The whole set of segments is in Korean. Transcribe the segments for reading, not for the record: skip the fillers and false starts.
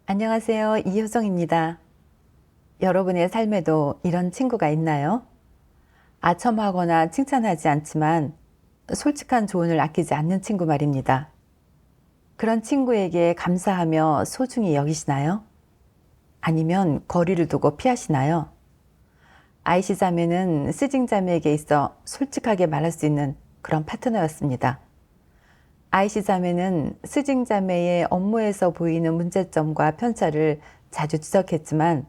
안녕하세요. 이효정입니다. 여러분의 삶에도 이런 친구가 있나요? 아첨하거나 칭찬하지 않지만 솔직한 조언을 아끼지 않는 친구 말입니다. 그런 친구에게 감사하며 소중히 여기시나요? 아니면 거리를 두고 피하시나요? 아이시 자매는 스징 자매에게 있어 솔직하게 말할 수 있는 그런 파트너였습니다. 아이시 자매는 스징 자매의 업무에서 보이는 문제점과 편차를 자주 지적했지만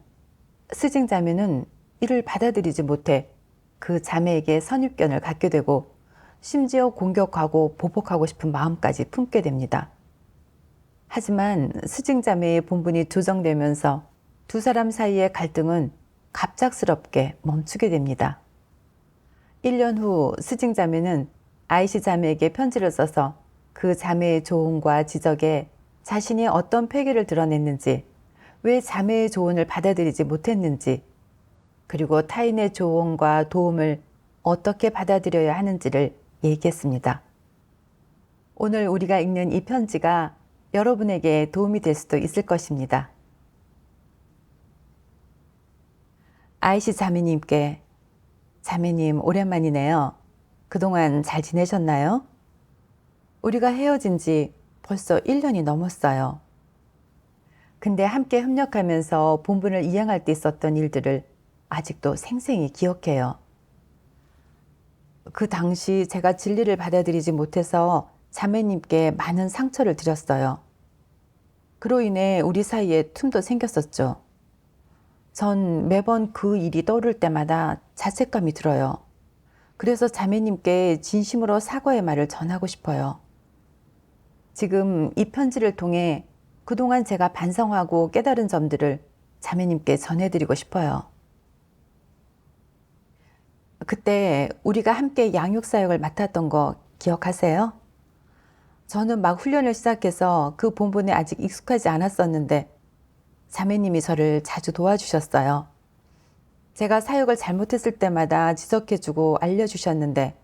스징 자매는 이를 받아들이지 못해 그 자매에게 선입견을 갖게 되고 심지어 공격하고 보복하고 싶은 마음까지 품게 됩니다. 하지만 스징 자매의 본분이 조정되면서 두 사람 사이의 갈등은 갑작스럽게 멈추게 됩니다. 1년 후 스징 자매는 아이시 자매에게 편지를 써서 그 자매의 조언과 지적에 자신이 어떤 패기를 드러냈는지, 왜 자매의 조언을 받아들이지 못했는지, 그리고 타인의 조언과 도움을 어떻게 받아들여야 하는지를 얘기했습니다. 오늘 우리가 읽는 이 편지가 여러분에게 도움이 될 수도 있을 것입니다. 아이시 자매님께, 자매님 오랜만이네요. 그동안 잘 지내셨나요? 우리가 헤어진 지 벌써 1년이 넘었어요. 근데 함께 협력하면서 본분을 이행할 때 있었던 일들을 아직도 생생히 기억해요. 그 당시 제가 진리를 받아들이지 못해서 자매님께 많은 상처를 드렸어요. 그로 인해 우리 사이에 틈도 생겼었죠. 전 매번 그 일이 떠오를 때마다 자책감이 들어요. 그래서 자매님께 진심으로 사과의 말을 전하고 싶어요. 지금 이 편지를 통해 그동안 제가 반성하고 깨달은 점들을 자매님께 전해드리고 싶어요. 그때 우리가 함께 양육사역을 맡았던 거 기억하세요? 저는 막 훈련을 시작해서 그 본분에 아직 익숙하지 않았었는데 자매님이 저를 자주 도와주셨어요. 제가 사역을 잘못했을 때마다 지적해주고 알려주셨는데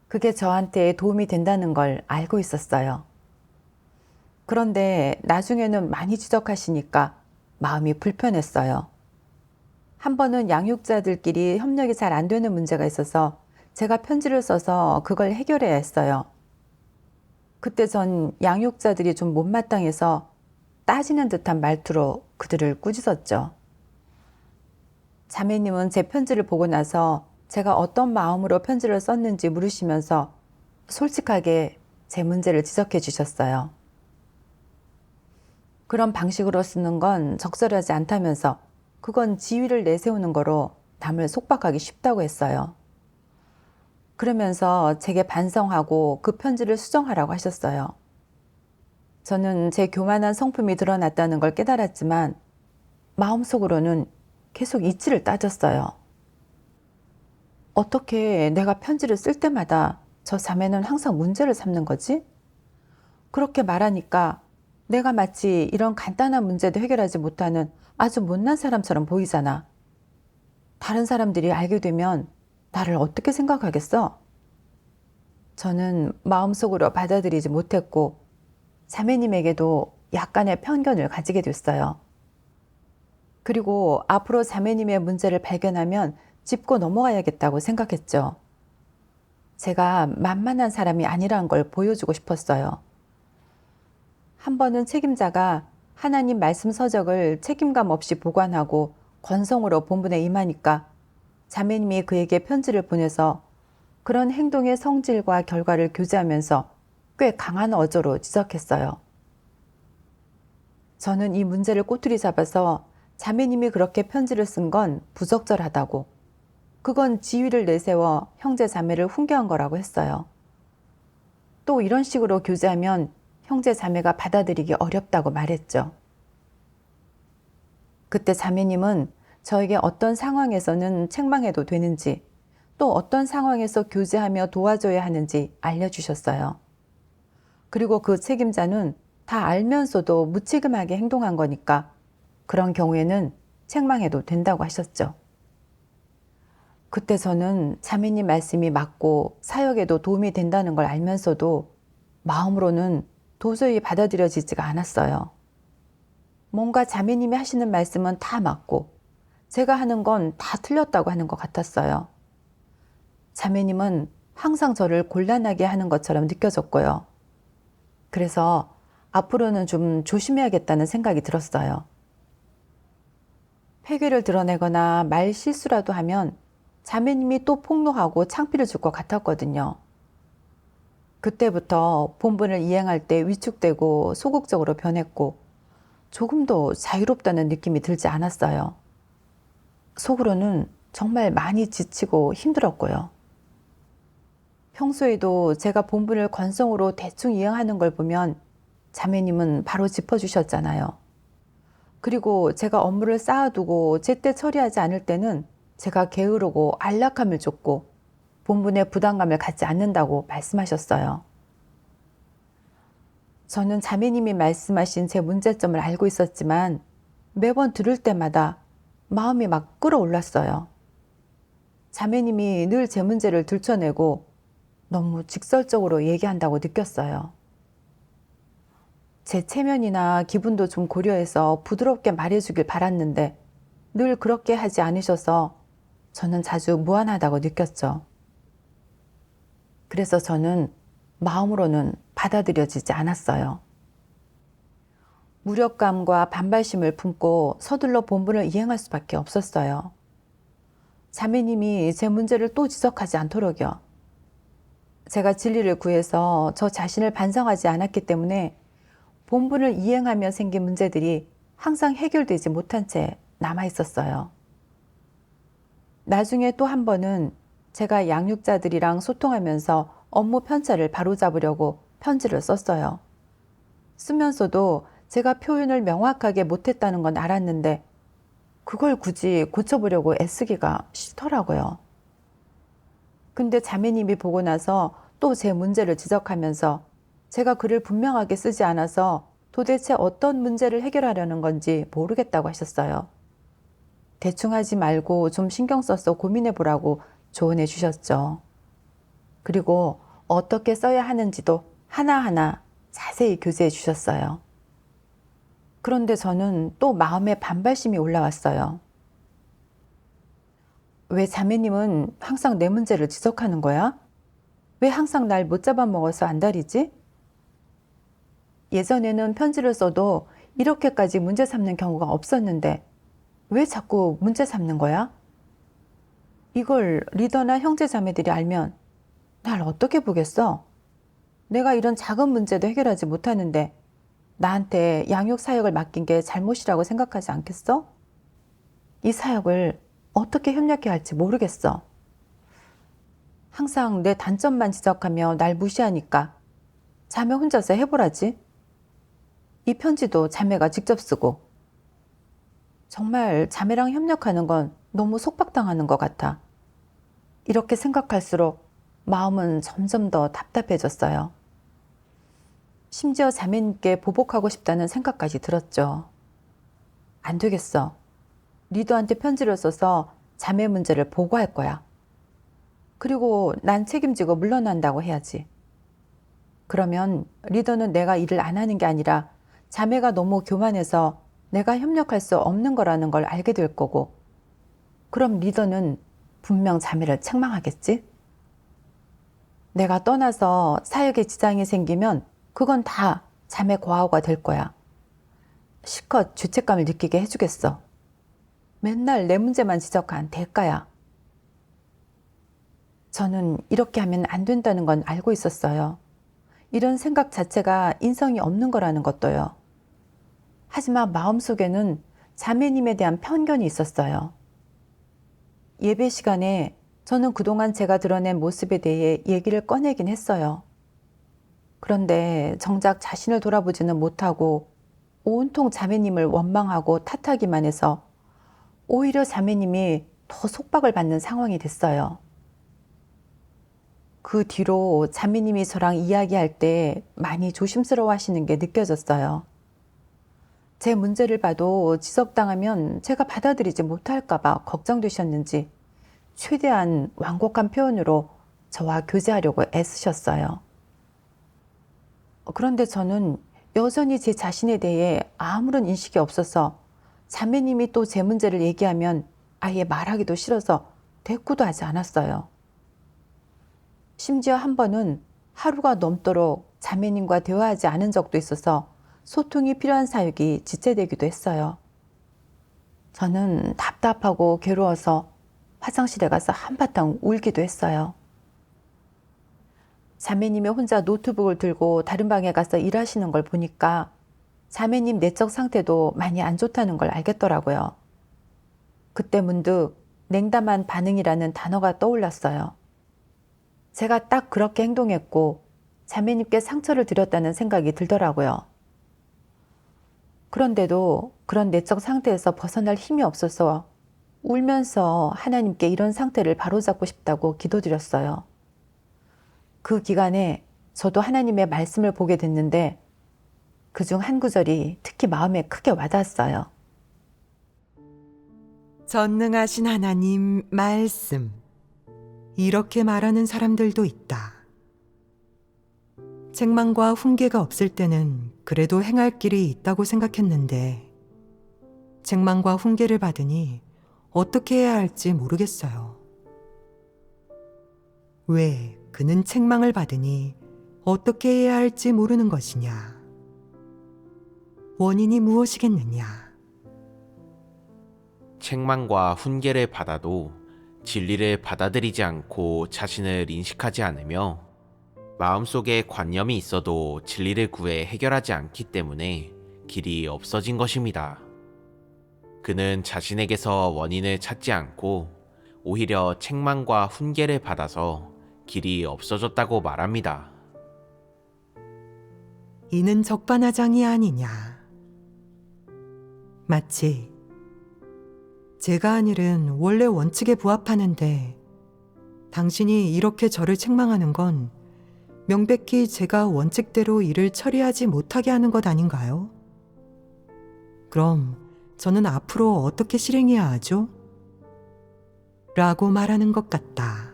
그게 저한테 도움이 된다는 걸 알고 있었어요. 그런데 나중에는 많이 지적하시니까 마음이 불편했어요. 한 번은 양육자들끼리 협력이 잘 안 되는 문제가 있어서 제가 편지를 써서 그걸 해결해야 했어요. 그때 전 양육자들이 좀 못마땅해서 따지는 듯한 말투로 그들을 꾸짖었죠. 자매님은 제 편지를 보고 나서 제가 어떤 마음으로 편지를 썼는지 물으시면서 솔직하게 제 문제를 지적해 주셨어요. 그런 방식으로 쓰는 건 적절하지 않다면서 그건 지위를 내세우는 거로 남을 속박하기 쉽다고 했어요. 그러면서 제게 반성하고 그 편지를 수정하라고 하셨어요. 저는 제 교만한 성품이 드러났다는 걸 깨달았지만 마음속으로는 계속 이치를 따졌어요. 어떻게 내가 편지를 쓸 때마다 저 자매는 항상 문제를 삼는 거지? 그렇게 말하니까 내가 마치 이런 간단한 문제도 해결하지 못하는 아주 못난 사람처럼 보이잖아. 다른 사람들이 알게 되면 나를 어떻게 생각하겠어? 저는 마음속으로 받아들이지 못했고 자매님에게도 약간의 편견을 가지게 됐어요. 그리고 앞으로 자매님의 문제를 발견하면 짚고 넘어가야겠다고 생각했죠. 제가 만만한 사람이 아니란 걸 보여주고 싶었어요. 한 번은 책임자가 하나님 말씀 서적을 책임감 없이 보관하고 건성으로 본분에 임하니까 자매님이 그에게 편지를 보내서 그런 행동의 성질과 결과를 교제하면서 꽤 강한 어조로 지적했어요. 저는 이 문제를 꼬투리 잡아서 자매님이 그렇게 편지를 쓴 건 부적절하다고, 그건 지위를 내세워 형제 자매를 훈계한 거라고 했어요. 또 이런 식으로 교제하면 형제 자매가 받아들이기 어렵다고 말했죠. 그때 자매님은 저에게 어떤 상황에서는 책망해도 되는지, 또 어떤 상황에서 교제하며 도와줘야 하는지 알려주셨어요. 그리고 그 책임자는 다 알면서도 무책임하게 행동한 거니까 그런 경우에는 책망해도 된다고 하셨죠. 그때 저는 자매님 말씀이 맞고 사역에도 도움이 된다는 걸 알면서도 마음으로는 도저히 받아들여지지가 않았어요. 뭔가 자매님이 하시는 말씀은 다 맞고 제가 하는 건 다 틀렸다고 하는 것 같았어요. 자매님은 항상 저를 곤란하게 하는 것처럼 느껴졌고요. 그래서 앞으로는 좀 조심해야겠다는 생각이 들었어요. 회개를 드러내거나 말 실수라도 하면 자매님이 또 폭로하고 창피를 줄 것 같았거든요. 그때부터 본분을 이행할 때 위축되고 소극적으로 변했고 조금도 자유롭다는 느낌이 들지 않았어요. 속으로는 정말 많이 지치고 힘들었고요. 평소에도 제가 본분을 건성으로 대충 이행하는 걸 보면 자매님은 바로 짚어주셨잖아요. 그리고 제가 업무를 쌓아두고 제때 처리하지 않을 때는 제가 게으르고 안락함을 줬고 본분에 부담감을 갖지 않는다고 말씀하셨어요. 저는 자매님이 말씀하신 제 문제점을 알고 있었지만 매번 들을 때마다 마음이 막 끌어올랐어요. 자매님이 늘 제 문제를 들춰내고 너무 직설적으로 얘기한다고 느꼈어요. 제 체면이나 기분도 좀 고려해서 부드럽게 말해주길 바랐는데 늘 그렇게 하지 않으셔서 저는 자주 무안하다고 느꼈죠. 그래서 저는 마음으로는 받아들여지지 않았어요. 무력감과 반발심을 품고 서둘러 본분을 이행할 수밖에 없었어요. 자매님이 제 문제를 또 지적하지 않도록요. 제가 진리를 구해서 저 자신을 반성하지 않았기 때문에 본분을 이행하며 생긴 문제들이 항상 해결되지 못한 채 남아 있었어요. 나중에 또 한 번은 제가 양육자들이랑 소통하면서 업무 편차를 바로잡으려고 편지를 썼어요. 쓰면서도 제가 표현을 명확하게 못했다는 건 알았는데 그걸 굳이 고쳐보려고 애쓰기가 싫더라고요. 근데 자매님이 보고 나서 또 제 문제를 지적하면서 제가 글을 분명하게 쓰지 않아서 도대체 어떤 문제를 해결하려는 건지 모르겠다고 하셨어요. 대충 하지 말고 좀 신경 써서 고민해 보라고 조언해 주셨죠. 그리고 어떻게 써야 하는지도 하나하나 자세히 교제해 주셨어요. 그런데 저는 또 마음에 반발심이 올라왔어요. 왜 자매님은 항상 내 문제를 지적하는 거야? 왜 항상 날 못 잡아먹어서 안달이지? 예전에는 편지를 써도 이렇게까지 문제 삼는 경우가 없었는데 왜 자꾸 문제 삼는 거야? 이걸 리더나 형제 자매들이 알면 날 어떻게 보겠어? 내가 이런 작은 문제도 해결하지 못하는데 나한테 양육 사역을 맡긴 게 잘못이라고 생각하지 않겠어? 이 사역을 어떻게 협력해야 할지 모르겠어. 항상 내 단점만 지적하며 날 무시하니까 자매 혼자서 해보라지. 이 편지도 자매가 직접 쓰고. 정말 자매랑 협력하는 건 너무 속박당하는 것 같아. 이렇게 생각할수록 마음은 점점 더 답답해졌어요. 심지어 자매님께 보복하고 싶다는 생각까지 들었죠. 안 되겠어. 리더한테 편지를 써서 자매 문제를 보고할 거야. 그리고 난 책임지고 물러난다고 해야지. 그러면 리더는 내가 일을 안 하는 게 아니라 자매가 너무 교만해서 내가 협력할 수 없는 거라는 걸 알게 될 거고, 그럼 리더는 분명 자매를 책망하겠지? 내가 떠나서 사역에 지장이 생기면 그건 다 자매 고아가 될 거야. 실컷 죄책감을 느끼게 해주겠어. 맨날 내 문제만 지적한 대가야. 저는 이렇게 하면 안 된다는 건 알고 있었어요. 이런 생각 자체가 인성이 없는 거라는 것도요. 하지만 마음속에는 자매님에 대한 편견이 있었어요. 예배 시간에 저는 그동안 제가 드러낸 모습에 대해 얘기를 꺼내긴 했어요. 그런데 정작 자신을 돌아보지는 못하고 온통 자매님을 원망하고 탓하기만 해서 오히려 자매님이 더 속박을 받는 상황이 됐어요. 그 뒤로 자매님이 저랑 이야기할 때 많이 조심스러워 하시는 게 느껴졌어요. 제 문제를 봐도 지적당하면 제가 받아들이지 못할까 봐 걱정되셨는지 최대한 완곡한 표현으로 저와 교제하려고 애쓰셨어요. 그런데 저는 여전히 제 자신에 대해 아무런 인식이 없어서 자매님이 또 제 문제를 얘기하면 아예 말하기도 싫어서 대꾸도 하지 않았어요. 심지어 한 번은 하루가 넘도록 자매님과 대화하지 않은 적도 있어서 소통이 필요한 사역이 지체되기도 했어요. 저는 답답하고 괴로워서 화장실에 가서 한바탕 울기도 했어요. 자매님이 혼자 노트북을 들고 다른 방에 가서 일하시는 걸 보니까 자매님 내적 상태도 많이 안 좋다는 걸 알겠더라고요. 그때 문득 냉담한 반응이라는 단어가 떠올랐어요. 제가 딱 그렇게 행동했고 자매님께 상처를 드렸다는 생각이 들더라고요. 그런데도 그런 내적 상태에서 벗어날 힘이 없어서 울면서 하나님께 이런 상태를 바로잡고 싶다고 기도드렸어요. 그 기간에 저도 하나님의 말씀을 보게 됐는데 그중 한 구절이 특히 마음에 크게 와닿았어요. 전능하신 하나님 말씀. 이렇게 말하는 사람들도 있다. 책망과 훈계가 없을 때는 그래도 행할 길이 있다고 생각했는데 책망과 훈계를 받으니 어떻게 해야 할지 모르겠어요. 왜 그는 책망을 받으니 어떻게 해야 할지 모르는 것이냐? 원인이 무엇이겠느냐? 책망과 훈계를 받아도 진리를 받아들이지 않고 자신을 인식하지 않으며 마음속에 관념이 있어도 진리를 구해 해결하지 않기 때문에 길이 없어진 것입니다. 그는 자신에게서 원인을 찾지 않고 오히려 책망과 훈계를 받아서 길이 없어졌다고 말합니다. 이는 적반하장이 아니냐? 마치 제가 한 일은 원래 원칙에 부합하는데 당신이 이렇게 저를 책망하는 건 명백히 제가 원칙대로 일을 처리하지 못하게 하는 것 아닌가요? 그럼 저는 앞으로 어떻게 실행해야 하죠? 라고 말하는 것 같다.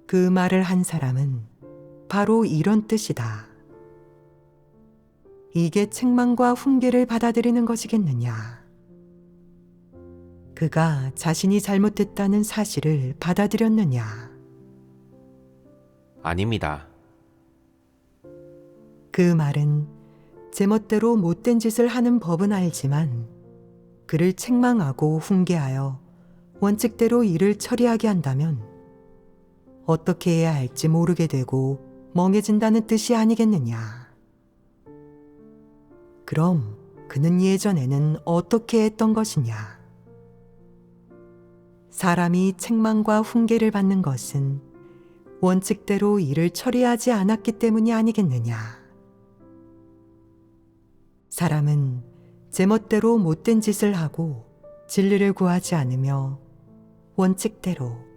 그 말을 한 사람은 바로 이런 뜻이다. 이게 책망과 훈계를 받아들이는 것이겠느냐? 그가 자신이 잘못했다는 사실을 받아들였느냐? 아닙니다. 그 말은 제멋대로 못된 짓을 하는 법은 알지만 그를 책망하고 훈계하여 원칙대로 일을 처리하게 한다면 어떻게 해야 할지 모르게 되고 멍해진다는 뜻이 아니겠느냐? 그럼 그는 예전에는 어떻게 했던 것이냐? 사람이 책망과 훈계를 받는 것은 원칙대로 일을 처리하지 않았기 때문이 아니겠느냐? 사람은 제멋대로 못된 짓을 하고 진리를 구하지 않으며 원칙대로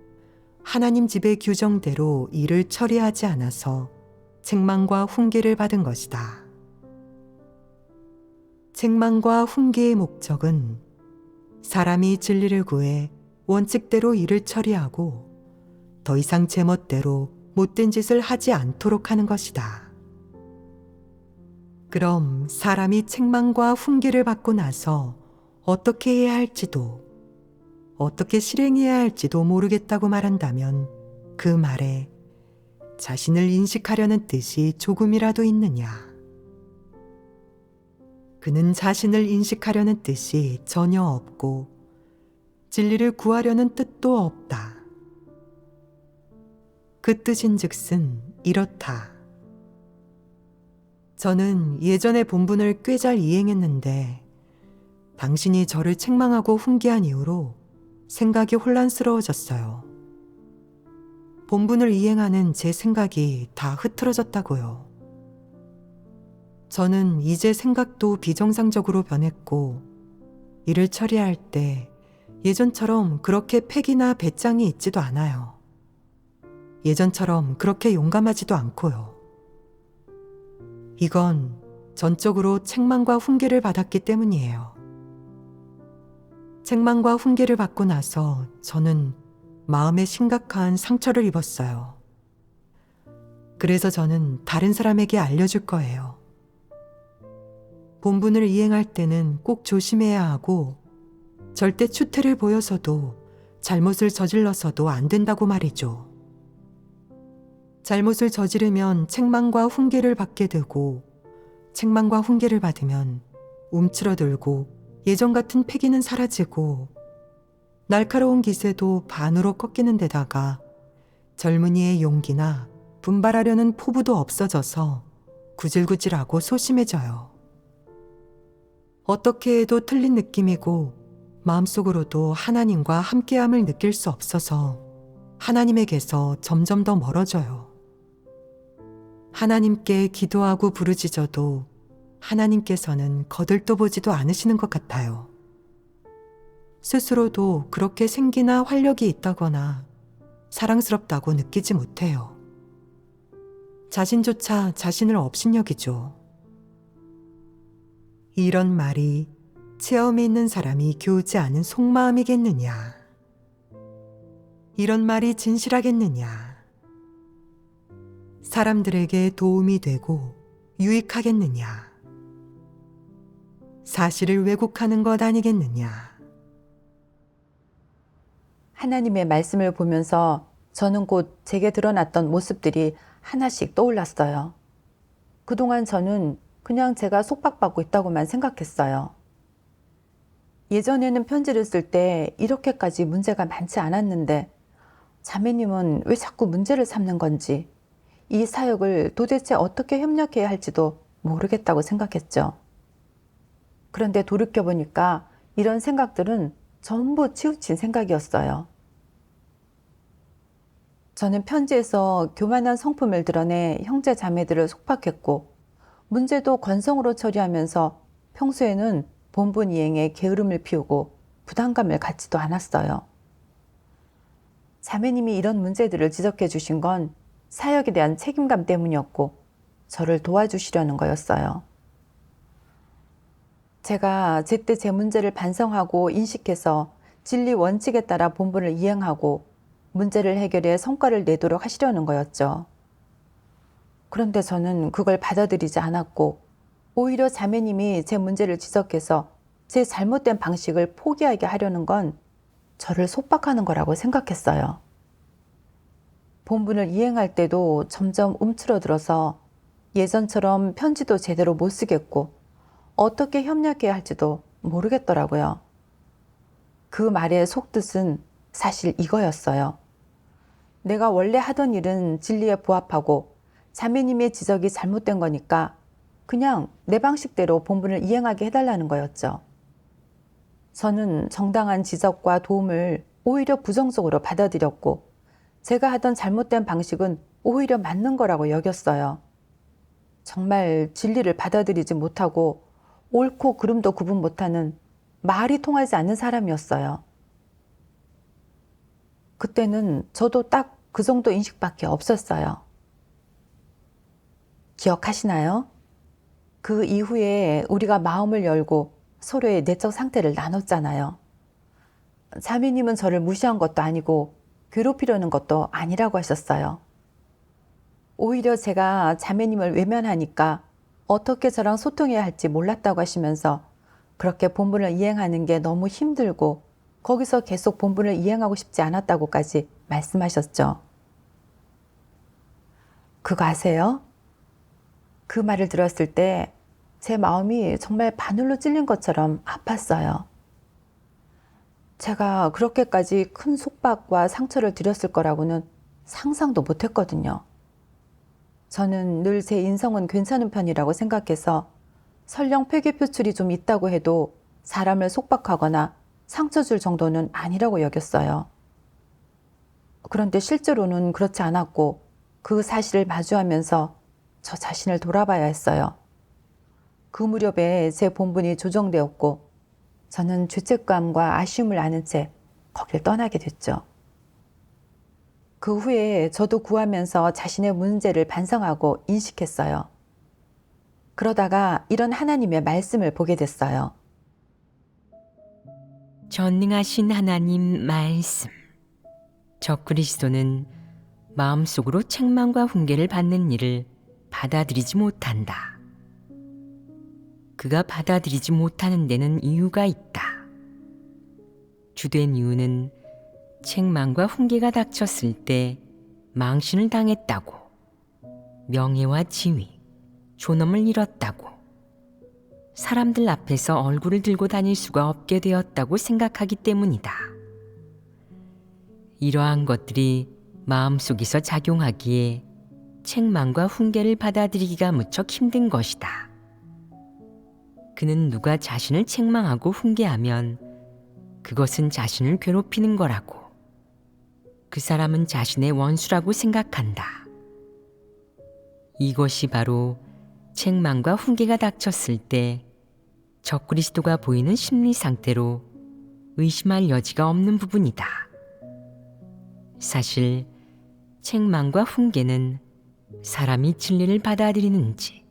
하나님 집의 규정대로 일을 처리하지 않아서 책망과 훈계를 받은 것이다. 책망과 훈계의 목적은 사람이 진리를 구해 원칙대로 일을 처리하고 더 이상 제멋대로 못된 짓을 하지 않도록 하는 것이다. 그럼 사람이 책망과 훈계를 받고 나서 어떻게 해야 할지도 어떻게 실행해야 할지도 모르겠다고 말한다면 그 말에 자신을 인식하려는 뜻이 조금이라도 있느냐? 그는 자신을 인식하려는 뜻이 전혀 없고 진리를 구하려는 뜻도 없다. 그 뜻인즉슨 이렇다. 저는 예전에 본분을 꽤 잘 이행했는데 당신이 저를 책망하고 훈계한 이후로 생각이 혼란스러워졌어요. 본분을 이행하는 제 생각이 다 흐트러졌다고요. 저는 이제 생각도 비정상적으로 변했고 일을 처리할 때 예전처럼 그렇게 패기나 배짱이 있지도 않아요. 예전처럼 그렇게 용감하지도 않고요. 이건 전적으로 책망과 훈계를 받았기 때문이에요. 책망과 훈계를 받고 나서 저는 마음에 심각한 상처를 입었어요. 그래서 저는 다른 사람에게 알려줄 거예요. 본분을 이행할 때는 꼭 조심해야 하고 절대 추태를 보여서도 잘못을 저질러서도 안 된다고 말이죠. 잘못을 저지르면 책망과 훈계를 받게 되고 책망과 훈계를 받으면 움츠러들고 예전 같은 패기는 사라지고 날카로운 기세도 반으로 꺾이는 데다가 젊은이의 용기나 분발하려는 포부도 없어져서 구질구질하고 소심해져요. 어떻게 해도 틀린 느낌이고 마음속으로도 하나님과 함께함을 느낄 수 없어서 하나님에게서 점점 더 멀어져요. 하나님께 기도하고 부르짖어도 하나님께서는 거들떠보지도 않으시는 것 같아요. 스스로도 그렇게 생기나 활력이 있다거나 사랑스럽다고 느끼지 못해요. 자신조차 자신을 업신여기죠. 이런 말이 체험에 있는 사람이 교우지 않은 속마음이겠느냐? 이런 말이 진실하겠느냐? 사람들에게 도움이 되고 유익하겠느냐? 사실을 왜곡하는 것 아니겠느냐? 하나님의 말씀을 보면서 저는 곧 제게 드러났던 모습들이 하나씩 떠올랐어요. 그동안 저는 그냥 제가 속박받고 있다고만 생각했어요. 예전에는 편지를 쓸 때 이렇게까지 문제가 많지 않았는데 자매님은 왜 자꾸 문제를 삼는 건지, 이 사역을 도대체 어떻게 협력해야 할지도 모르겠다고 생각했죠. 그런데 돌이켜보니까 이런 생각들은 전부 치우친 생각이었어요. 저는 편지에서 교만한 성품을 드러내 형제 자매들을 속박했고 문제도 건성으로 처리하면서 평소에는 본분 이행에 게으름을 피우고 부담감을 갖지도 않았어요. 자매님이 이런 문제들을 지적해 주신 건 사역에 대한 책임감 때문이었고 저를 도와주시려는 거였어요. 제가 제때 제 문제를 반성하고 인식해서 진리 원칙에 따라 본분을 이행하고 문제를 해결해 성과를 내도록 하시려는 거였죠. 그런데 저는 그걸 받아들이지 않았고 오히려 자매님이 제 문제를 지적해서 제 잘못된 방식을 포기하게 하려는 건 저를 속박하는 거라고 생각했어요. 본분을 이행할 때도 점점 움츠러들어서 예전처럼 편지도 제대로 못 쓰겠고 어떻게 협력해야 할지도 모르겠더라고요. 그 말의 속뜻은 사실 이거였어요. 내가 원래 하던 일은 진리에 부합하고 자매님의 지적이 잘못된 거니까 그냥 내 방식대로 본분을 이행하게 해달라는 거였죠. 저는 정당한 지적과 도움을 오히려 부정적으로 받아들였고 제가 하던 잘못된 방식은 오히려 맞는 거라고 여겼어요. 정말 진리를 받아들이지 못하고 옳고 그름도 구분 못하는 말이 통하지 않는 사람이었어요. 그때는 저도 딱 그 정도 인식밖에 없었어요. 기억하시나요? 그 이후에 우리가 마음을 열고 서로의 내적 상태를 나눴잖아요. 자매님은 저를 무시한 것도 아니고 괴롭히려는 것도 아니라고 하셨어요. 오히려 제가 자매님을 외면하니까 어떻게 저랑 소통해야 할지 몰랐다고 하시면서 그렇게 본분을 이행하는 게 너무 힘들고 거기서 계속 본분을 이행하고 싶지 않았다고까지 말씀하셨죠. 그거 아세요? 그 말을 들었을 때 제 마음이 정말 바늘로 찔린 것처럼 아팠어요. 제가 그렇게까지 큰 속박과 상처를 드렸을 거라고는 상상도 못했거든요. 저는 늘 제 인성은 괜찮은 편이라고 생각해서 설령 폐괴 표출이 좀 있다고 해도 사람을 속박하거나 상처 줄 정도는 아니라고 여겼어요. 그런데 실제로는 그렇지 않았고 그 사실을 마주하면서 저 자신을 돌아봐야 했어요. 그 무렵에 제 본분이 조정되었고 저는 죄책감과 아쉬움을 아는 채 거길 떠나게 됐죠. 그 후에 저도 구하면서 자신의 문제를 반성하고 인식했어요. 그러다가 이런 하나님의 말씀을 보게 됐어요. 전능하신 하나님 말씀. 적그리스도는 마음속으로 책망과 훈계를 받는 일을 받아들이지 못한다. 그가 받아들이지 못하는 데는 이유가 있다. 주된 이유는 책망과 훈계가 닥쳤을 때 망신을 당했다고, 명예와 지위, 존엄을 잃었다고, 사람들 앞에서 얼굴을 들고 다닐 수가 없게 되었다고 생각하기 때문이다. 이러한 것들이 마음속에서 작용하기에 책망과 훈계를 받아들이기가 무척 힘든 것이다. 그는 누가 자신을 책망하고 훈계하면 그것은 자신을 괴롭히는 거라고, 그 사람은 자신의 원수라고 생각한다. 이것이 바로 책망과 훈계가 닥쳤을 때 적그리스도가 보이는 심리 상태로 의심할 여지가 없는 부분이다. 사실 책망과 훈계는 사람이 진리를 받아들이는지,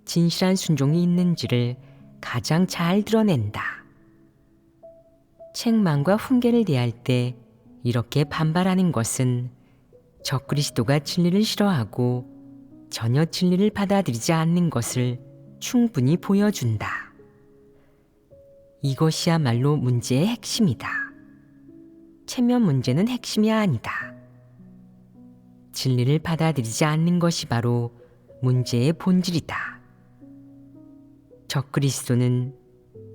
진실한 순종이 있는지를 가장 잘 드러낸다. 책망과 훈계를 대할 때 이렇게 반발하는 것은 적그리스도가 진리를 싫어하고 전혀 진리를 받아들이지 않는 것을 충분히 보여준다. 이것이야말로 문제의 핵심이다. 체면 문제는 핵심이 아니다. 진리를 받아들이지 않는 것이 바로 문제의 본질이다. 적그리스도는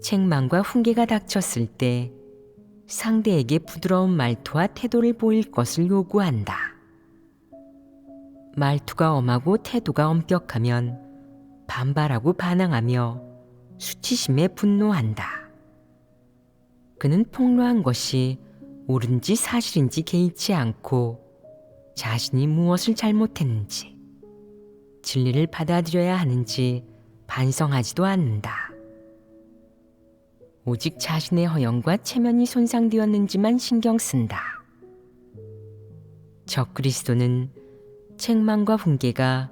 책망과 훈계가 닥쳤을 때 상대에게 부드러운 말투와 태도를 보일 것을 요구한다. 말투가 엄하고 태도가 엄격하면 반발하고 반항하며 수치심에 분노한다. 그는 폭로한 것이 옳은지 사실인지 개의치 않고 자신이 무엇을 잘못했는지, 진리를 받아들여야 하는지 반성하지도 않는다. 오직 자신의 허영과 체면이 손상되었는지만 신경 쓴다. 적그리스도는 책망과 훈계가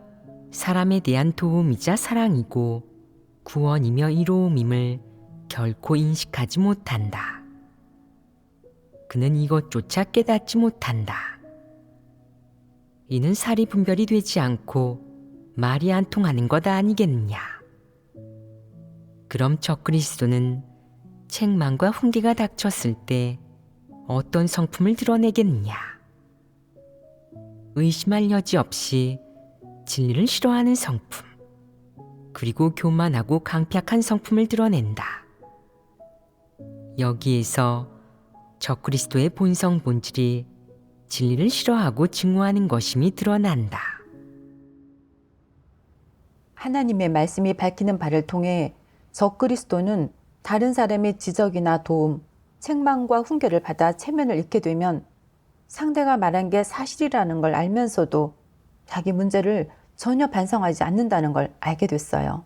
사람에 대한 도움이자 사랑이고 구원이며 이로움임을 결코 인식하지 못한다. 그는 이것조차 깨닫지 못한다. 이는 사리 분별이 되지 않고 말이 안 통하는 것 아니겠느냐. 그럼 적그리스도는 책망과 훈계가 닥쳤을 때 어떤 성품을 드러내겠느냐. 의심할 여지 없이 진리를 싫어하는 성품, 그리고 교만하고 강팍한 성품을 드러낸다. 여기에서 적그리스도의 본성 본질이 진리를 싫어하고 증오하는 것임이 드러난다. 하나님의 말씀이 밝히는 바를 통해 적그리스도는 다른 사람의 지적이나 도움, 책망과 훈계를 받아 체면을 잃게 되면 상대가 말한 게 사실이라는 걸 알면서도 자기 문제를 전혀 반성하지 않는다는 걸 알게 됐어요.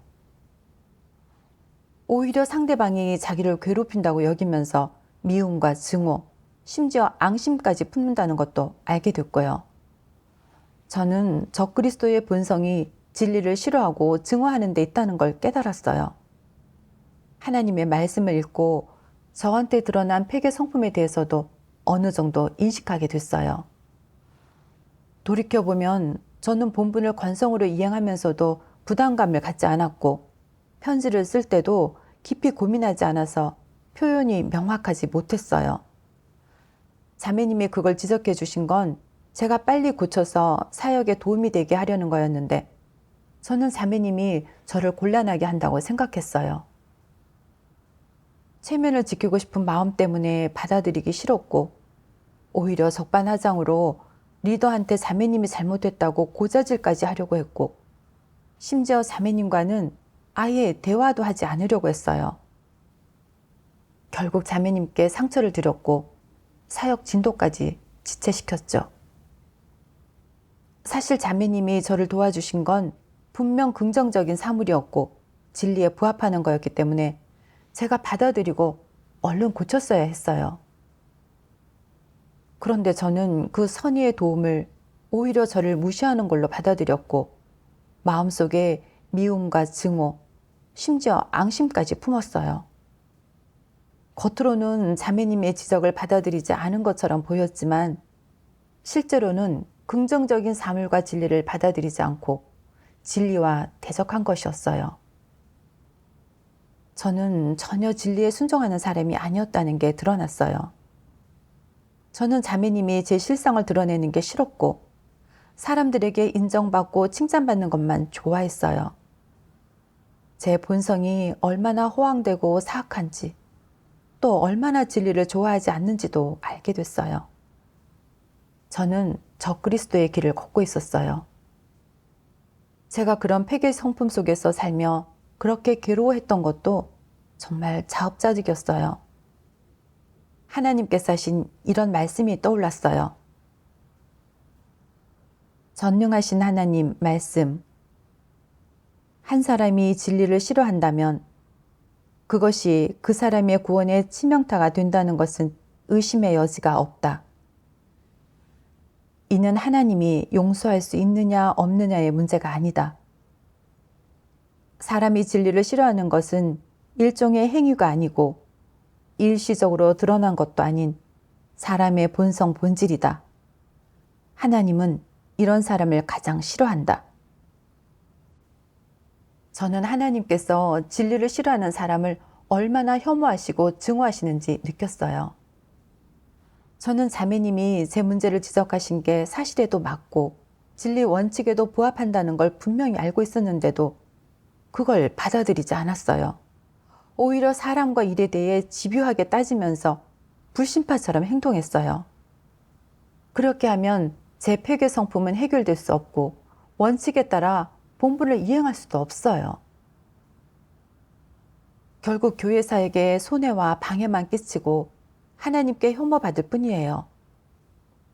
오히려 상대방이 자기를 괴롭힌다고 여기면서 미움과 증오, 심지어 앙심까지 품는다는 것도 알게 됐고요. 저는 적그리스도의 본성이 진리를 싫어하고 증오하는 데 있다는 걸 깨달았어요. 하나님의 말씀을 읽고 저한테 드러난 폐괴 성품에 대해서도 어느 정도 인식하게 됐어요. 돌이켜보면 저는 본분을 관성으로 이행하면서도 부담감을 갖지 않았고 편지를 쓸 때도 깊이 고민하지 않아서 표현이 명확하지 못했어요. 자매님이 그걸 지적해 주신 건 제가 빨리 고쳐서 사역에 도움이 되게 하려는 거였는데 저는 자매님이 저를 곤란하게 한다고 생각했어요. 체면을 지키고 싶은 마음 때문에 받아들이기 싫었고 오히려 적반하장으로 리더한테 자매님이 잘못했다고 고자질까지 하려고 했고 심지어 자매님과는 아예 대화도 하지 않으려고 했어요. 결국 자매님께 상처를 드렸고 사역 진도까지 지체시켰죠. 사실 자매님이 저를 도와주신 건 분명 긍정적인 사물이었고 진리에 부합하는 거였기 때문에 제가 받아들이고 얼른 고쳤어야 했어요. 그런데 저는 그 선의의 도움을 오히려 저를 무시하는 걸로 받아들였고 마음속에 미움과 증오, 심지어 앙심까지 품었어요. 겉으로는 자매님의 지적을 받아들이지 않은 것처럼 보였지만 실제로는 긍정적인 사물과 진리를 받아들이지 않고 진리와 대적한 것이었어요. 저는 전혀 진리에 순종하는 사람이 아니었다는 게 드러났어요. 저는 자매님이 제 실상을 드러내는 게 싫었고 사람들에게 인정받고 칭찬받는 것만 좋아했어요. 제 본성이 얼마나 허황되고 사악한지 또 얼마나 진리를 좋아하지 않는지도 알게 됐어요. 저는 적그리스도의 길을 걷고 있었어요. 제가 그런 폐괴 성품 속에서 살며 그렇게 괴로워했던 것도 정말 자업자득이었어요. 하나님께서 하신 이런 말씀이 떠올랐어요. 전능하신 하나님 말씀. 한 사람이 진리를 싫어한다면 그것이 그 사람의 구원의 치명타가 된다는 것은 의심의 여지가 없다. 이는 하나님이 용서할 수 있느냐 없느냐의 문제가 아니다. 사람이 진리를 싫어하는 것은 일종의 행위가 아니고 일시적으로 드러난 것도 아닌 사람의 본성 본질이다. 하나님은 이런 사람을 가장 싫어한다. 저는 하나님께서 진리를 싫어하는 사람을 얼마나 혐오하시고 증오하시는지 느꼈어요. 저는 자매님이 제 문제를 지적하신 게 사실에도 맞고 진리 원칙에도 부합한다는 걸 분명히 알고 있었는데도 그걸 받아들이지 않았어요. 오히려 사람과 일에 대해 집요하게 따지면서 불신파처럼 행동했어요. 그렇게 하면 제 폐괴 성품은 해결될 수 없고 원칙에 따라 본분을 이행할 수도 없어요. 결국 교회사에게 손해와 방해만 끼치고 하나님께 혐오받을 뿐이에요.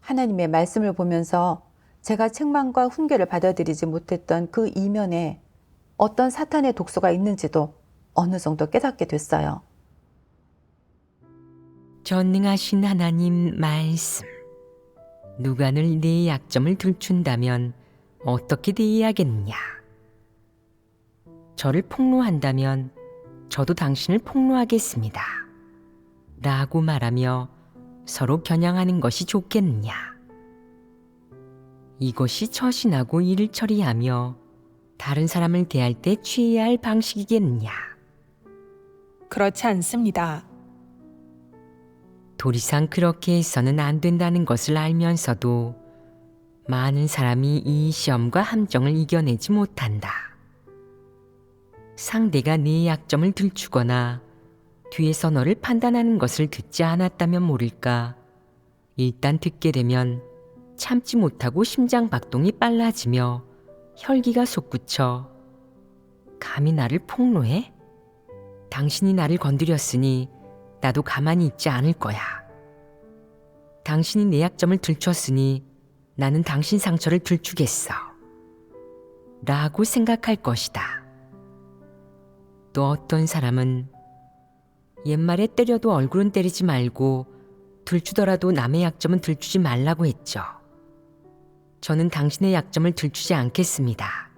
하나님의 말씀을 보면서 제가 책망과 훈계를 받아들이지 못했던 그 이면에 어떤 사탄의 독소가 있는지도 어느 정도 깨닫게 됐어요. 전능하신 하나님 말씀. 누가 늘 내 약점을 들춘다면 어떻게 대해야겠느냐? 저를 폭로한다면 저도 당신을 폭로하겠습니다. 라고 말하며 서로 겨냥하는 것이 좋겠느냐? 이것이 처신하고 일을 처리하며 다른 사람을 대할 때 취해야 할 방식이겠느냐? 그렇지 않습니다. 도리상 그렇게 해서는 안 된다는 것을 알면서도 많은 사람이 이 시험과 함정을 이겨내지 못한다. 상대가 네 약점을 들추거나 뒤에서 너를 판단하는 것을 듣지 않았다면 모를까. 일단 듣게 되면 참지 못하고 심장 박동이 빨라지며 혈기가 솟구쳐 감히 나를 폭로해? 당신이 나를 건드렸으니 나도 가만히 있지 않을 거야. 당신이 내 약점을 들췄으니 나는 당신 상처를 들추겠어. 라고 생각할 것이다. 또 어떤 사람은 옛말에 때려도 얼굴은 때리지 말고 들추더라도 남의 약점은 들추지 말라고 했죠. 저는 당신의 약점을 들추지 않겠습니다.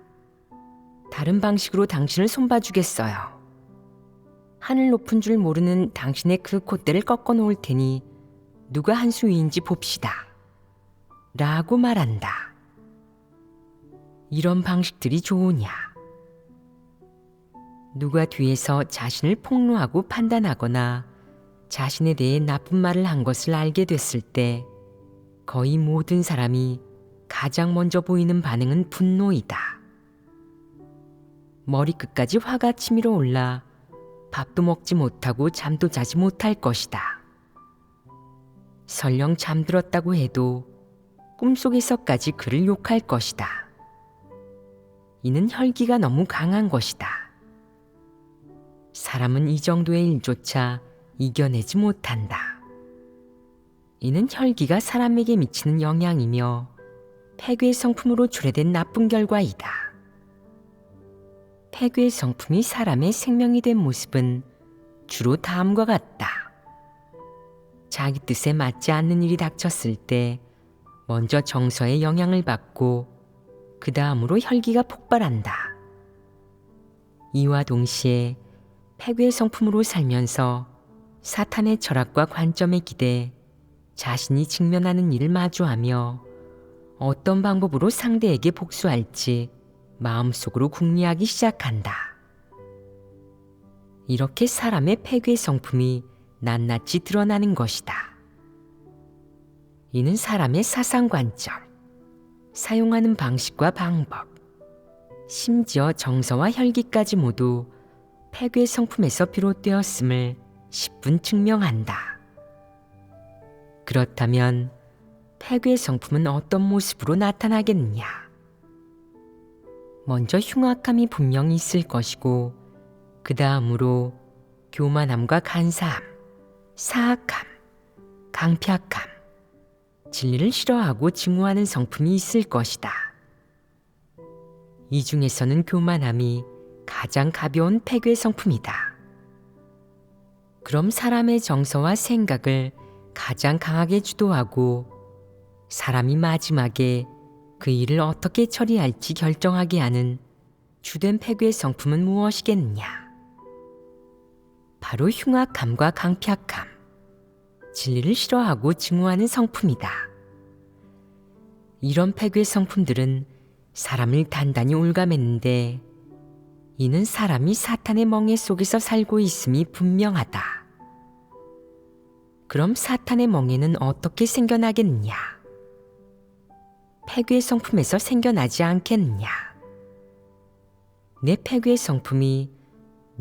다른 방식으로 당신을 손봐주겠어요. 하늘 높은 줄 모르는 당신의 그 콧대를 꺾어 놓을 테니 누가 한 수 위인지 봅시다. 라고 말한다. 이런 방식들이 좋으냐? 누가 뒤에서 자신을 폭로하고 판단하거나 자신에 대해 나쁜 말을 한 것을 알게 됐을 때 거의 모든 사람이 가장 먼저 보이는 반응은 분노이다. 머리끝까지 화가 치밀어 올라 밥도 먹지 못하고 잠도 자지 못할 것이다. 설령 잠들었다고 해도 꿈속에서까지 그를 욕할 것이다. 이는 혈기가 너무 강한 것이다. 사람은 이 정도의 일조차 이겨내지 못한다. 이는 혈기가 사람에게 미치는 영향이며 폐괴의 성품으로 초래된 나쁜 결과이다. 폐괴의 성품이 사람의 생명이 된 모습은 주로 다음과 같다. 자기 뜻에 맞지 않는 일이 닥쳤을 때 먼저 정서의 영향을 받고 그 다음으로 혈기가 폭발한다. 이와 동시에 폐괴의 성품으로 살면서 사탄의 철학과 관점에 기대 자신이 직면하는 일을 마주하며 어떤 방법으로 상대에게 복수할지 마음속으로 궁리하기 시작한다. 이렇게 사람의 폐괴 성품이 낱낱이 드러나는 것이다. 이는 사람의 사상관점, 사용하는 방식과 방법, 심지어 정서와 혈기까지 모두 폐괴 성품에서 비롯되었음을 십분 증명한다. 그렇다면 폐괴 성품은 어떤 모습으로 나타나겠느냐? 먼저 흉악함이 분명히 있을 것이고 그 다음으로 교만함과 간사함, 사악함, 강팍함, 진리를 싫어하고 증오하는 성품이 있을 것이다. 이 중에서는 교만함이 가장 가벼운 폐괴 성품이다. 그럼 사람의 정서와 생각을 가장 강하게 주도하고 사람이 마지막에 그 일을 어떻게 처리할지 결정하게 하는 주된 폐괴 성품은 무엇이겠느냐? 바로 흉악함과 강팍함, 진리를 싫어하고 증오하는 성품이다. 이런 폐괴 성품들은 사람을 단단히 올가맸는데 이는 사람이 사탄의 멍에 속에서 살고 있음이 분명하다. 그럼 사탄의 멍에는 어떻게 생겨나겠느냐? 폐괴 성품에서 생겨나지 않겠느냐? 내 폐괴 성품이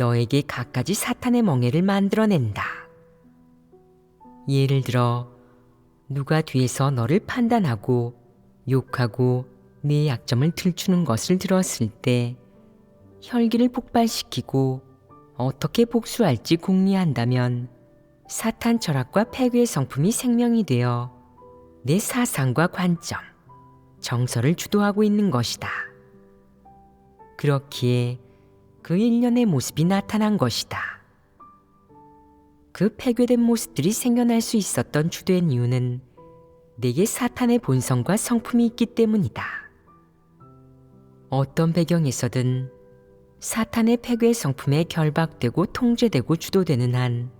너에게 갖가지 사탄의 멍에를 만들어낸다. 예를 들어 누가 뒤에서 너를 판단하고 욕하고 네 약점을 들추는 것을 들었을 때 혈기를 폭발시키고 어떻게 복수할지 궁리한다면 사탄 철학과 폐괴 성품이 생명이 되어 내 사상과 관점, 정서를 주도하고 있는 것이다. 그렇기에 그 일련의 모습이 나타난 것이다. 그 폐괴된 모습들이 생겨날 수 있었던 주된 이유는 내게 사탄의 본성과 성품이 있기 때문이다. 어떤 배경에서든 사탄의 폐괴 성품에 결박되고 통제되고 주도되는 한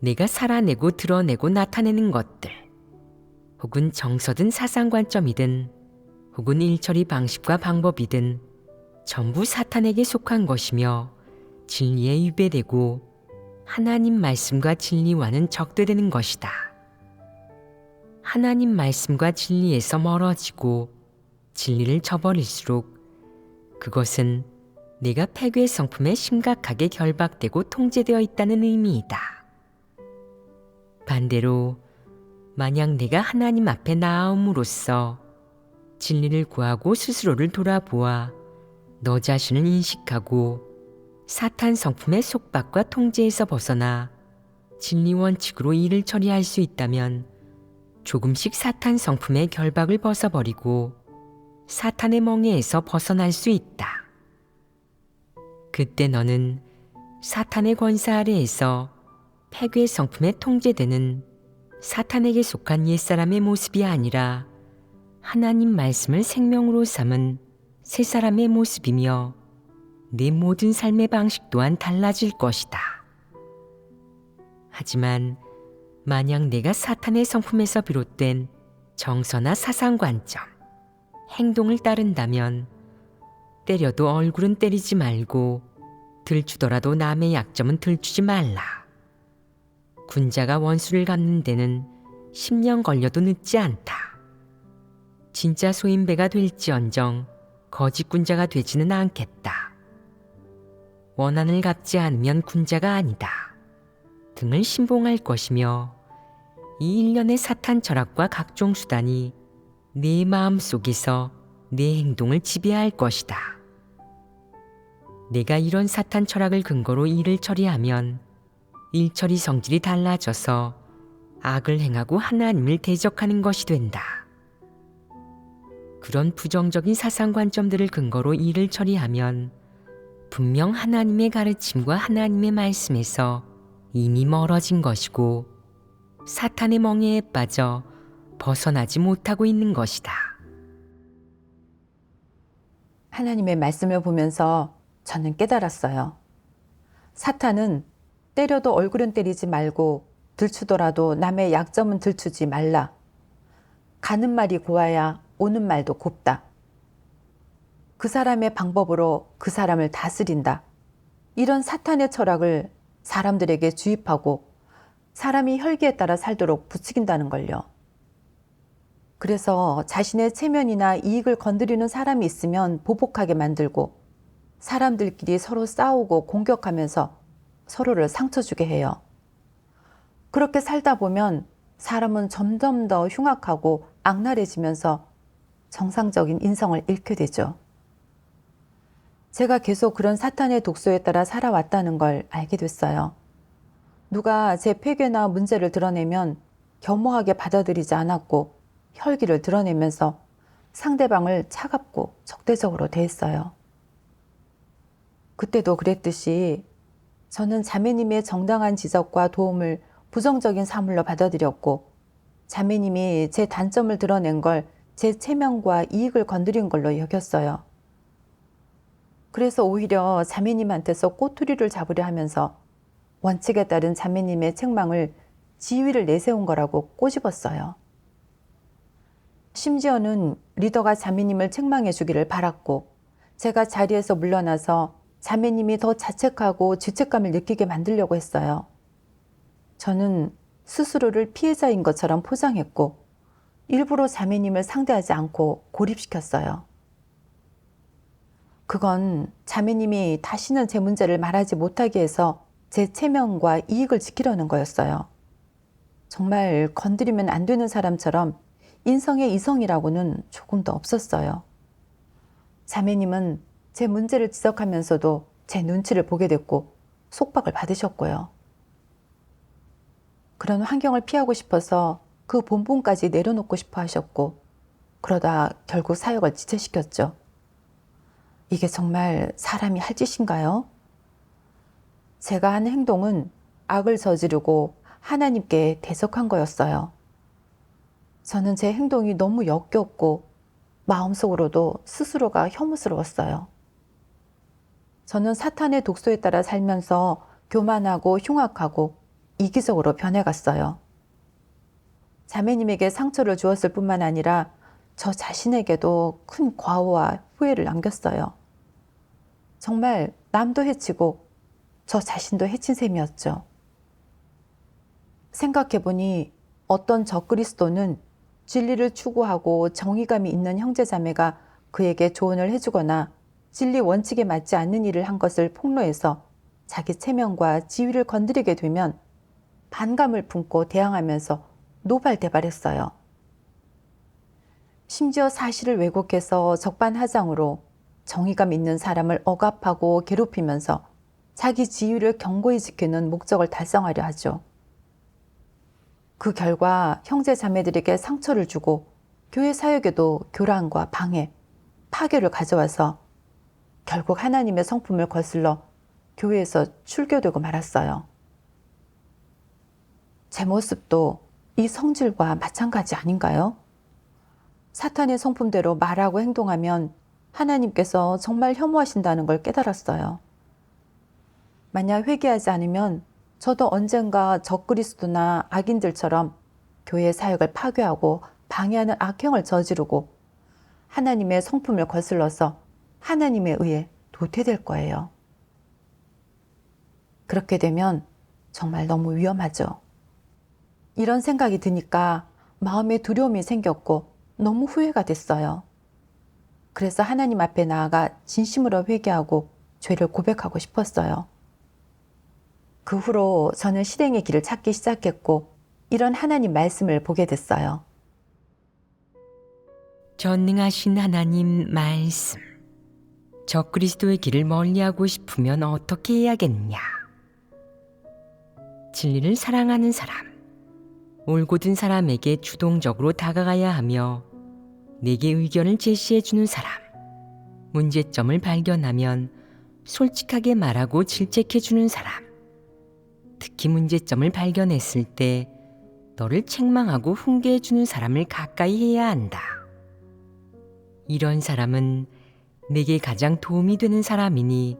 내가 살아내고 드러내고 나타내는 것들, 혹은 정서든 사상관점이든 혹은 일처리 방식과 방법이든 전부 사탄에게 속한 것이며 진리에 위배되고 하나님 말씀과 진리와는 적대되는 것이다. 하나님 말씀과 진리에서 멀어지고 진리를 저버릴수록 그것은 내가 폐괴 성품에 심각하게 결박되고 통제되어 있다는 의미이다. 반대로 만약 내가 하나님 앞에 나아옴으로써 진리를 구하고 스스로를 돌아보아 너 자신을 인식하고 사탄 성품의 속박과 통제에서 벗어나 진리 원칙으로 일을 처리할 수 있다면 조금씩 사탄 성품의 결박을 벗어버리고 사탄의 멍에에서 벗어날 수 있다. 그때 너는 사탄의 권세 아래에서 폐괴 성품에 통제되는 사탄에게 속한 옛사람의 모습이 아니라 하나님 말씀을 생명으로 삼은 새 사람의 모습이며 내 모든 삶의 방식 또한 달라질 것이다. 하지만 만약 내가 사탄의 성품에서 비롯된 정서나 사상관점, 행동을 따른다면 때려도 얼굴은 때리지 말고 들추더라도 남의 약점은 들추지 말라. 군자가 원수를 갚는 데는 10년 걸려도 늦지 않다. 진짜 소인배가 될지언정 거짓 군자가 되지는 않겠다. 원한을 갚지 않으면 군자가 아니다 등을 신봉할 것이며 이 일련의 사탄 철학과 각종 수단이 네 마음 속에서 내 행동을 지배할 것이다. 내가 이런 사탄 철학을 근거로 일을 처리하면 일처리 성질이 달라져서 악을 행하고 하나님을 대적하는 것이 된다. 그런 부정적인 사상관점들을 근거로 일을 처리하면 분명 하나님의 가르침과 하나님의 말씀에서 이미 멀어진 것이고 사탄의 멍에에 빠져 벗어나지 못하고 있는 것이다. 하나님의 말씀을 보면서 저는 깨달았어요. 사탄은 때려도 얼굴은 때리지 말고 들추더라도 남의 약점은 들추지 말라. 가는 말이 고와야 오는 말도 곱다. 그 사람의 방법으로 그 사람을 다스린다. 이런 사탄의 철학을 사람들에게 주입하고 사람이 혈기에 따라 살도록 부추긴다는 걸요. 그래서 자신의 체면이나 이익을 건드리는 사람이 있으면 보복하게 만들고 사람들끼리 서로 싸우고 공격하면서 서로를 상처 주게 해요. 그렇게 살다 보면 사람은 점점 더 흉악하고 악랄해지면서 정상적인 인성을 잃게 되죠. 제가 계속 그런 사탄의 독소에 따라 살아왔다는 걸 알게 됐어요. 누가 제 폐괴나 문제를 드러내면 겸허하게 받아들이지 않았고 혈기를 드러내면서 상대방을 차갑고 적대적으로 대했어요. 그때도 그랬듯이 저는 자매님의 정당한 지적과 도움을 부정적인 사물로 받아들였고 자매님이 제 단점을 드러낸 걸 제 체면과 이익을 건드린 걸로 여겼어요. 그래서 오히려 자매님한테서 꼬투리를 잡으려 하면서 원칙에 따른 자매님의 책망을 지위를 내세운 거라고 꼬집었어요. 심지어는 리더가 자매님을 책망해 주기를 바랐고 제가 자리에서 물러나서 자매님이 더 자책하고 죄책감을 느끼게 만들려고 했어요. 저는 스스로를 피해자인 것처럼 포장했고 일부러 자매님을 상대하지 않고 고립시켰어요. 그건 자매님이 다시는 제 문제를 말하지 못하게 해서 제 체면과 이익을 지키려는 거였어요. 정말 건드리면 안 되는 사람처럼 인성의 이성이라고는 조금도 없었어요. 자매님은 제 문제를 지적하면서도 제 눈치를 보게 됐고 속박을 받으셨고요. 그런 환경을 피하고 싶어서 그 본분까지 내려놓고 싶어 하셨고 그러다 결국 사역을 지체시켰죠. 이게 정말 사람이 할 짓인가요? 제가 한 행동은 악을 저지르고 하나님께 대적한 거였어요. 저는 제 행동이 너무 역겹고 마음속으로도 스스로가 혐오스러웠어요. 저는 사탄의 독소에 따라 살면서 교만하고 흉악하고 이기적으로 변해갔어요. 자매님에게 상처를 주었을 뿐만 아니라 저 자신에게도 큰 과오와 후회를 남겼어요. 정말 남도 해치고 저 자신도 해친 셈이었죠. 생각해보니 어떤 적그리스도는 진리를 추구하고 정의감이 있는 형제자매가 그에게 조언을 해주거나 진리 원칙에 맞지 않는 일을 한 것을 폭로해서 자기 체면과 지위를 건드리게 되면 반감을 품고 대항하면서 노발대발했어요. 심지어 사실을 왜곡해서 적반하장으로 정의감 있는 사람을 억압하고 괴롭히면서 자기 지위를 견고히 지키는 목적을 달성하려 하죠. 그 결과 형제 자매들에게 상처를 주고 교회 사역에도 교란과 방해, 파괴를 가져와서 결국 하나님의 성품을 거슬러 교회에서 출교되고 말았어요. 제 모습도 이 성질과 마찬가지 아닌가요? 사탄의 성품대로 말하고 행동하면 하나님께서 정말 혐오하신다는 걸 깨달았어요. 만약 회개하지 않으면 저도 언젠가 적그리스도나 악인들처럼 교회 사역을 파괴하고 방해하는 악행을 저지르고 하나님의 성품을 거슬러서 하나님에 의해 도태될 거예요. 그렇게 되면 정말 너무 위험하죠. 이런 생각이 드니까 마음에 두려움이 생겼고 너무 후회가 됐어요. 그래서 하나님 앞에 나아가 진심으로 회개하고 죄를 고백하고 싶었어요. 그 후로 저는 실행의 길을 찾기 시작했고 이런 하나님 말씀을 보게 됐어요. 전능하신 하나님 말씀. 적그리스도의 길을 멀리하고 싶으면 어떻게 해야겠냐? 진리를 사랑하는 사람, 올곧은 사람에게 주동적으로 다가가야 하며 내게 의견을 제시해주는 사람, 문제점을 발견하면 솔직하게 말하고 질책해주는 사람, 특히 문제점을 발견했을 때 너를 책망하고 훈계해주는 사람을 가까이 해야 한다. 이런 사람은 내게 가장 도움이 되는 사람이니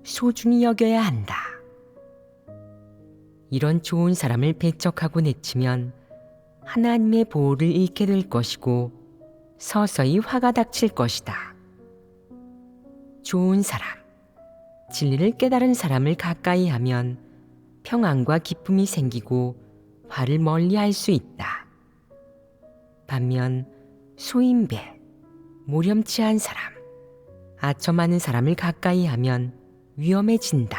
소중히 여겨야 한다. 이런 좋은 사람을 배척하고 내치면 하나님의 보호를 잃게 될 것이고 서서히 화가 닥칠 것이다. 좋은 사람, 진리를 깨달은 사람을 가까이 하면 평안과 기쁨이 생기고 화를 멀리할 수 있다. 반면 소인배, 모렴치한 사람, 아첨 많은 사람을 가까이 하면 위험해진다.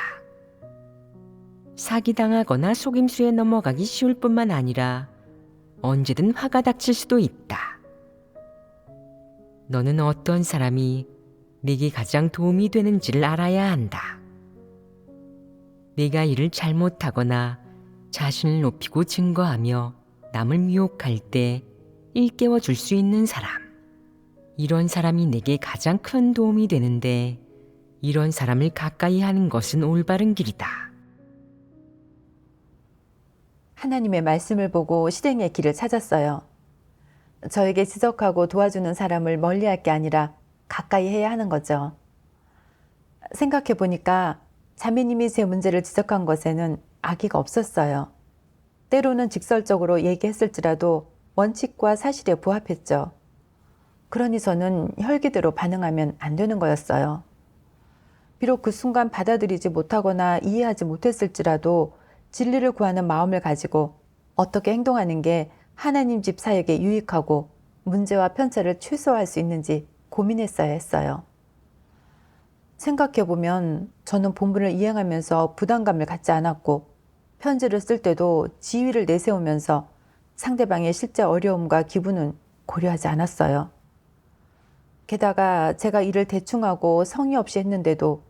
사기당하거나 속임수에 넘어가기 쉬울 뿐만 아니라 언제든 화가 닥칠 수도 있다. 너는 어떤 사람이 내게 가장 도움이 되는지를 알아야 한다. 내가 일을 잘못하거나 자신을 높이고 증거하며 남을 미혹할 때 일깨워 줄 수 있는 사람. 이런 사람이 내게 가장 큰 도움이 되는데 이런 사람을 가까이 하는 것은 올바른 길이다. 하나님의 말씀을 보고 실행의 길을 찾았어요. 저에게 지적하고 도와주는 사람을 멀리할 게 아니라 가까이 해야 하는 거죠. 생각해 보니까 자매님이 제 문제를 지적한 것에는 악의가 없었어요. 때로는 직설적으로 얘기했을지라도 원칙과 사실에 부합했죠. 그러니 저는 혈기대로 반응하면 안 되는 거였어요. 비록 그 순간 받아들이지 못하거나 이해하지 못했을지라도 진리를 구하는 마음을 가지고 어떻게 행동하는 게 하나님 집 사역에 유익하고 문제와 편차를 최소화할 수 있는지 고민했어야 했어요. 생각해보면 저는 본분을 이행하면서 부담감을 갖지 않았고 편지를 쓸 때도 지위를 내세우면서 상대방의 실제 어려움과 기분은 고려하지 않았어요. 게다가 제가 일을 대충하고 성의 없이 했는데도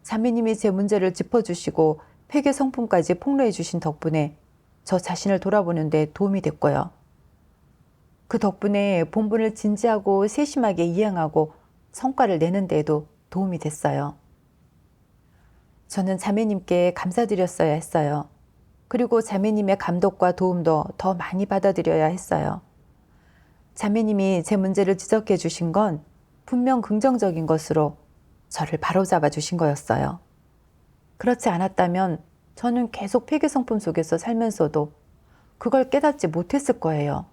자매님이 제 문제를 짚어주시고 회개 성품까지 폭로해 주신 덕분에 저 자신을 돌아보는 데 도움이 됐고요. 그 덕분에 본분을 진지하고 세심하게 이행하고 성과를 내는 데에도 도움이 됐어요. 저는 자매님께 감사드렸어야 했어요. 그리고 자매님의 감독과 도움도 더 많이 받아들여야 했어요. 자매님이 제 문제를 지적해 주신 건 분명 긍정적인 것으로 저를 바로잡아 주신 거였어요. 그렇지 않았다면 저는 계속 회개 성품 속에서 살면서도 그걸 깨닫지 못했을 거예요.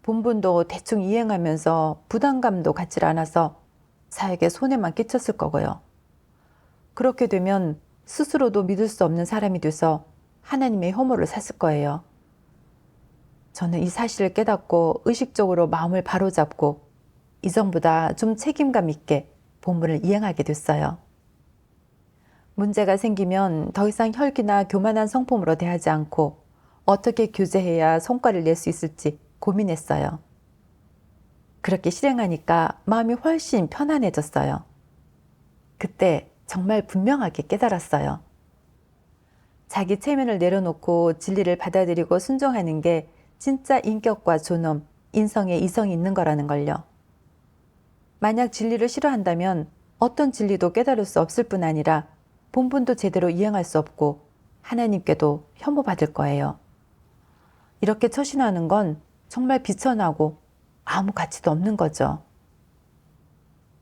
본분도 대충 이행하면서 부담감도 갖지 않아서 사역에 손해만 끼쳤을 거고요. 그렇게 되면 스스로도 믿을 수 없는 사람이 돼서 하나님의 혐오를 샀을 거예요. 저는 이 사실을 깨닫고 의식적으로 마음을 바로잡고 이전보다 좀 책임감 있게 본분을 이행하게 됐어요. 문제가 생기면 더 이상 혈기나 교만한 성품으로 대하지 않고 어떻게 교제해야 성과를 낼 수 있을지 고민했어요. 그렇게 실행하니까 마음이 훨씬 편안해졌어요. 그때 정말 분명하게 깨달았어요. 자기 체면을 내려놓고 진리를 받아들이고 순종하는 게 진짜 인격과 존엄, 인성에 이성이 있는 거라는 걸요. 만약 진리를 싫어한다면 어떤 진리도 깨달을 수 없을 뿐 아니라 본분도 제대로 이행할 수 없고 하나님께도 혐오받을 거예요. 이렇게 처신하는 건 정말 비천하고 아무 가치도 없는 거죠.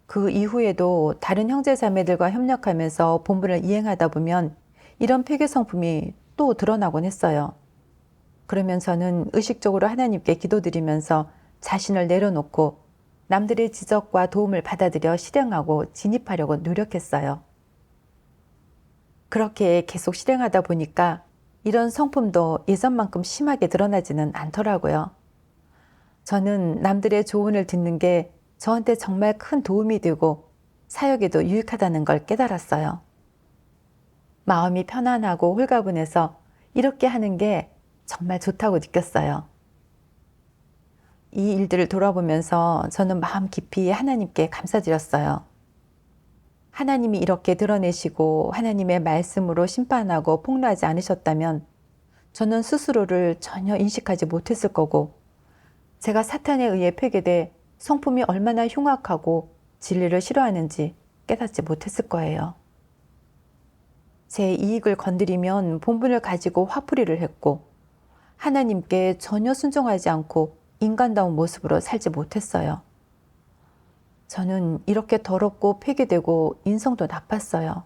그 이후에도 다른 형제자매들과 협력하면서 본분을 이행하다 보면 이런 폐괴 성품이 또 드러나곤 했어요. 그러면 저는 의식적으로 하나님께 기도드리면서 자신을 내려놓고 남들의 지적과 도움을 받아들여 실행하고 진입하려고 노력했어요. 그렇게 계속 실행하다 보니까 이런 성품도 예전만큼 심하게 드러나지는 않더라고요. 저는 남들의 조언을 듣는 게 저한테 정말 큰 도움이 되고 사역에도 유익하다는 걸 깨달았어요. 마음이 편안하고 홀가분해서 이렇게 하는 게 정말 좋다고 느꼈어요. 이 일들을 돌아보면서 저는 마음 깊이 하나님께 감사드렸어요. 하나님이 이렇게 드러내시고 하나님의 말씀으로 심판하고 폭로하지 않으셨다면 저는 스스로를 전혀 인식하지 못했을 거고 제가 사탄에 의해 폐괴돼 성품이 얼마나 흉악하고 진리를 싫어하는지 깨닫지 못했을 거예요. 제 이익을 건드리면 본분을 가지고 화풀이를 했고 하나님께 전혀 순종하지 않고 인간다운 모습으로 살지 못했어요. 저는 이렇게 더럽고 폐괴되고 인성도 나빴어요.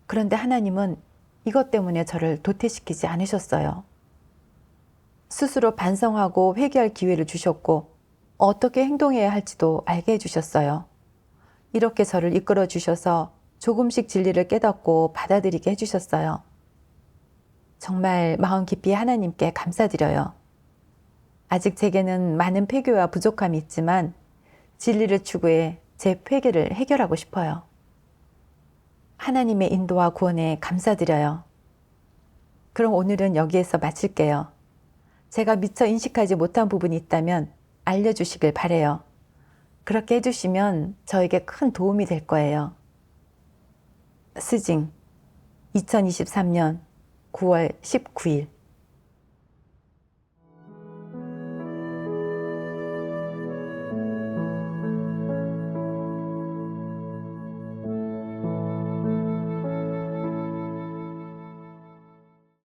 그런데 하나님은 이것 때문에 저를 도태시키지 않으셨어요. 스스로 반성하고 회개할 기회를 주셨고 어떻게 행동해야 할지도 알게 해주셨어요. 이렇게 저를 이끌어 주셔서 조금씩 진리를 깨닫고 받아들이게 해주셨어요. 정말 마음 깊이 하나님께 감사드려요. 아직 제게는 많은 폐교와 부족함이 있지만 진리를 추구해 제 폐교를 해결하고 싶어요. 하나님의 인도와 구원에 감사드려요. 그럼 오늘은 여기에서 마칠게요. 제가 미처 인식하지 못한 부분이 있다면 알려주시길 바래요. 그렇게 해주시면 저에게 큰 도움이 될 거예요. 스징 2023년 9월 19일